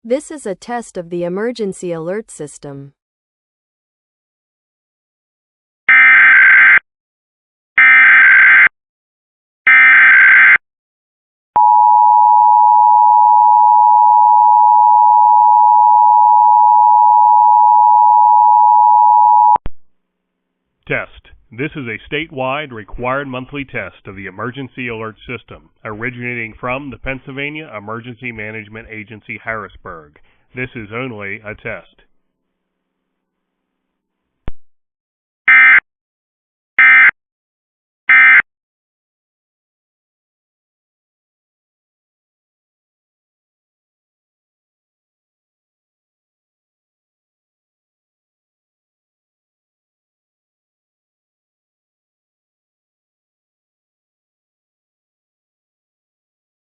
This is a test of the emergency alert system. Test. This is a statewide required monthly test of the emergency alert system, originating from the Pennsylvania Emergency Management Agency, Harrisburg. This is only a test.